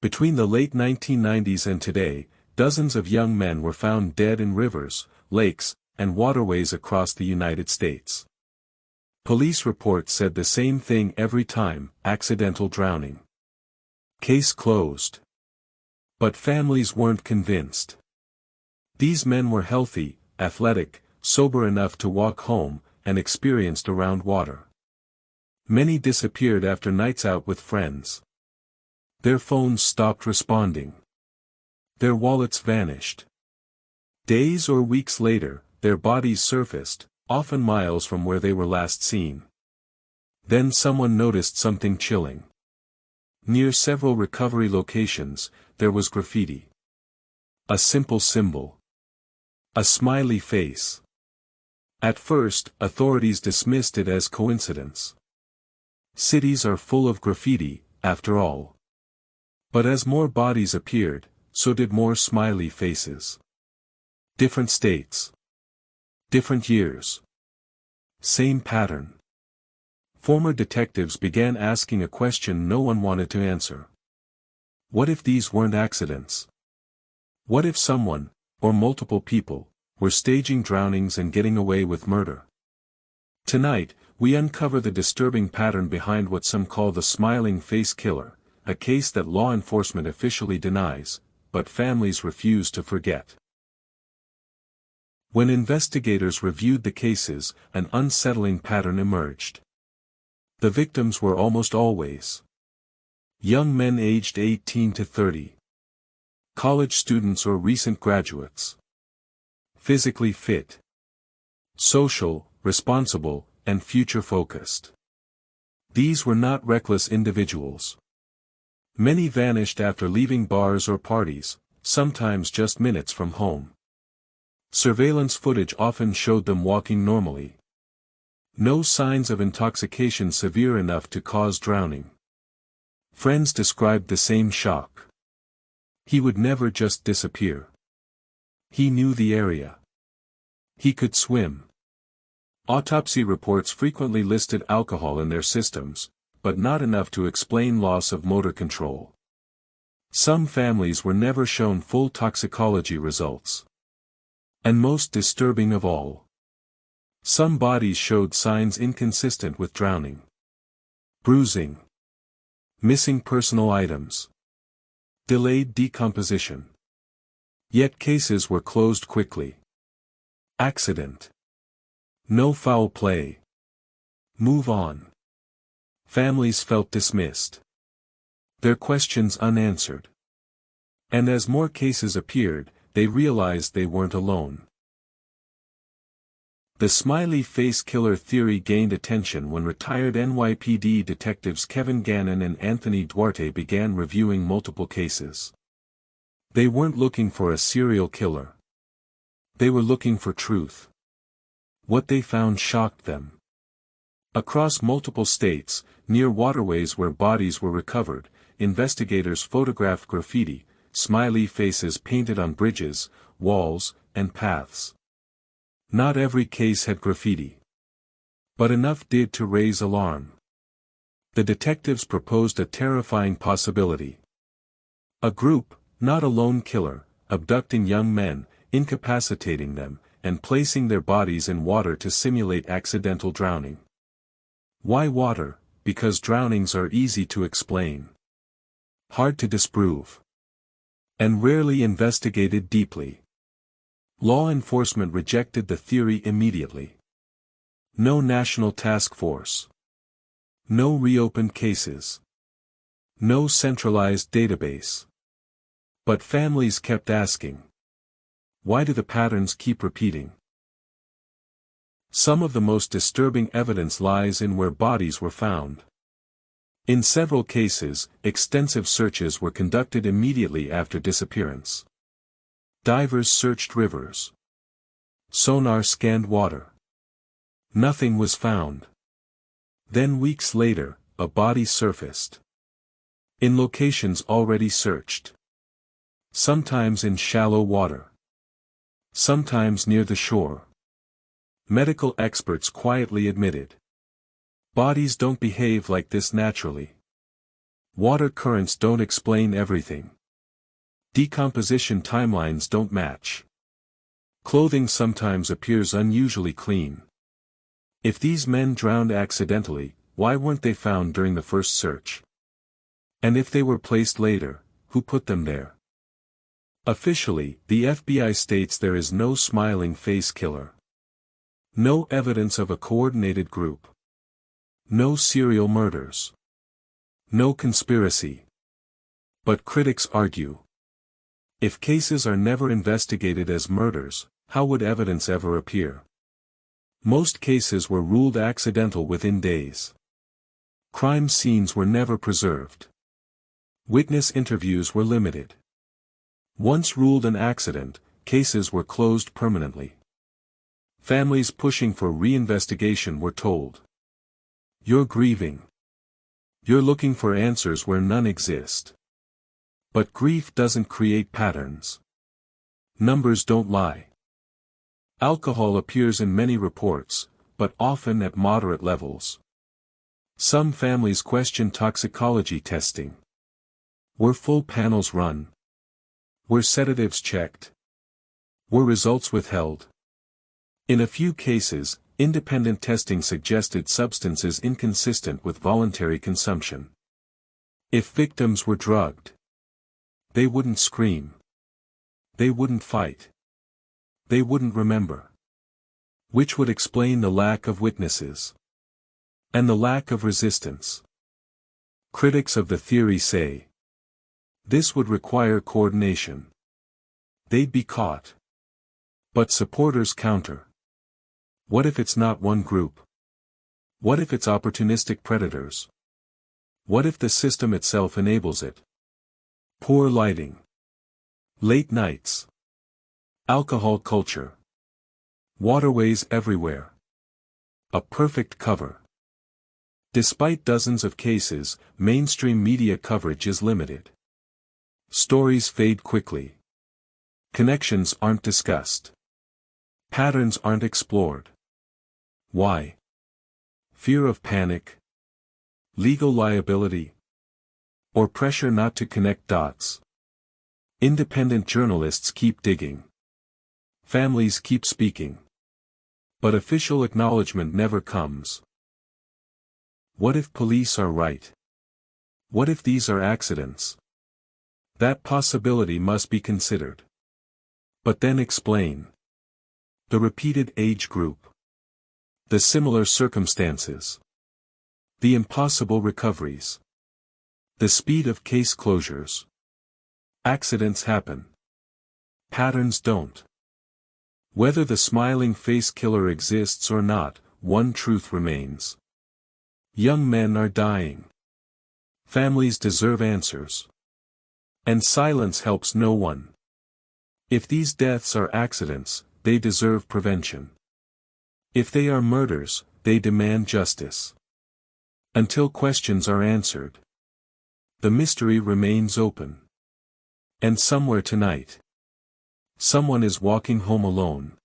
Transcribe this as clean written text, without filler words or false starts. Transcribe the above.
Between the late 1990s and today, dozens of young men were found dead in rivers, lakes, and waterways across the United States. Police reports said the same thing every time: accidental drowning. Case closed. But families weren't convinced. These men were healthy, athletic, sober enough to walk home, and experienced around water. Many disappeared after nights out with friends. Their phones stopped responding. Their wallets vanished. Days or weeks later, their bodies surfaced, often miles from where they were last seen. Then someone noticed something chilling. Near several recovery locations, there was graffiti. A simple symbol. A smiley face. At first, authorities dismissed it as coincidence. Cities are full of graffiti, after all. But as more bodies appeared, so did more smiley faces. Different states. Different years. Same pattern. Former detectives began asking a question no one wanted to answer. What if these weren't accidents? What if someone, or multiple people, were staging drownings and getting away with murder? Tonight, we uncover the disturbing pattern behind what some call the smiling face killer, a case that law enforcement officially denies, but families refuse to forget. When investigators reviewed the cases, an unsettling pattern emerged. The victims were almost always young men aged 18 to 30. College students or recent graduates. Physically fit. Social, responsible, and future-focused. These were not reckless individuals. Many vanished after leaving bars or parties, sometimes just minutes from home. Surveillance footage often showed them walking normally. No signs of intoxication severe enough to cause drowning. Friends described the same shock. He would never just disappear. He knew the area. He could swim. Autopsy reports frequently listed alcohol in their systems, but not enough to explain loss of motor control. Some families were never shown full toxicology results. And most disturbing of all, some bodies showed signs inconsistent with drowning. Bruising. Missing personal items. Delayed decomposition. Yet cases were closed quickly. Accident. No foul play. Move on. Families felt dismissed. Their questions unanswered. And as more cases appeared, they realized they weren't alone. The smiley face killer theory gained attention when retired NYPD detectives Kevin Gannon and Anthony Duarte began reviewing multiple cases. They weren't looking for a serial killer. They were looking for truth. What they found shocked them. Across multiple states, near waterways where bodies were recovered, investigators photographed graffiti, smiley faces painted on bridges, walls, and paths. Not every case had graffiti. But enough did to raise alarm. The detectives proposed a terrifying possibility. A group, not a lone killer, abducting young men, incapacitating them, and placing their bodies in water to simulate accidental drowning. Why water? Because drownings are easy to explain. Hard to disprove. And rarely investigated deeply. Law enforcement rejected the theory immediately. No national task force. No reopened cases. No centralized database. But families kept asking. Why do the patterns keep repeating? Some of the most disturbing evidence lies in where bodies were found. In several cases, extensive searches were conducted immediately after disappearance. Divers searched rivers. Sonar scanned water. Nothing was found. Then weeks later, a body surfaced. In locations already searched. Sometimes in shallow water. Sometimes near the shore. Medical experts quietly admitted. Bodies don't behave like this naturally. Water currents don't explain everything. Decomposition timelines don't match. Clothing sometimes appears unusually clean. If these men drowned accidentally, why weren't they found during the first search? And if they were placed later, who put them there? Officially, the FBI states there is no smiling face killer. No evidence of a coordinated group. No serial murders. No conspiracy. But critics argue. If cases are never investigated as murders, how would evidence ever appear? Most cases were ruled accidental within days. Crime scenes were never preserved. Witness interviews were limited. Once ruled an accident, cases were closed permanently. Families pushing for reinvestigation were told, "You're grieving. You're looking for answers where none exist." But grief doesn't create patterns. Numbers don't lie. Alcohol appears in many reports, but often at moderate levels. Some families question toxicology testing. Were full panels run? Were sedatives checked? Were results withheld? In a few cases, independent testing suggested substances inconsistent with voluntary consumption. If victims were drugged, they wouldn't scream. They wouldn't fight. They wouldn't remember. Which would explain the lack of witnesses. And the lack of resistance. Critics of the theory say, this would require coordination. They'd be caught. But supporters counter. What if it's not one group? What if it's opportunistic predators? What if the system itself enables it? Poor lighting. Late nights. Alcohol culture. Waterways everywhere. A perfect cover. Despite dozens of cases, mainstream media coverage is limited. Stories fade quickly. Connections aren't discussed. Patterns aren't explored. Why? Fear of panic? Legal liability? Or pressure not to connect dots? Independent journalists keep digging. Families keep speaking. But official acknowledgement never comes. What if police are right? What if these are accidents? That possibility must be considered. But then explain. The repeated age group. The similar circumstances. The impossible recoveries. The speed of case closures. Accidents happen. Patterns don't. Whether the smiling face killer exists or not, one truth remains. Young men are dying. Families deserve answers. And silence helps no one. If these deaths are accidents, they deserve prevention. If they are murders, they demand justice. Until questions are answered, the mystery remains open. And somewhere tonight, someone is walking home alone.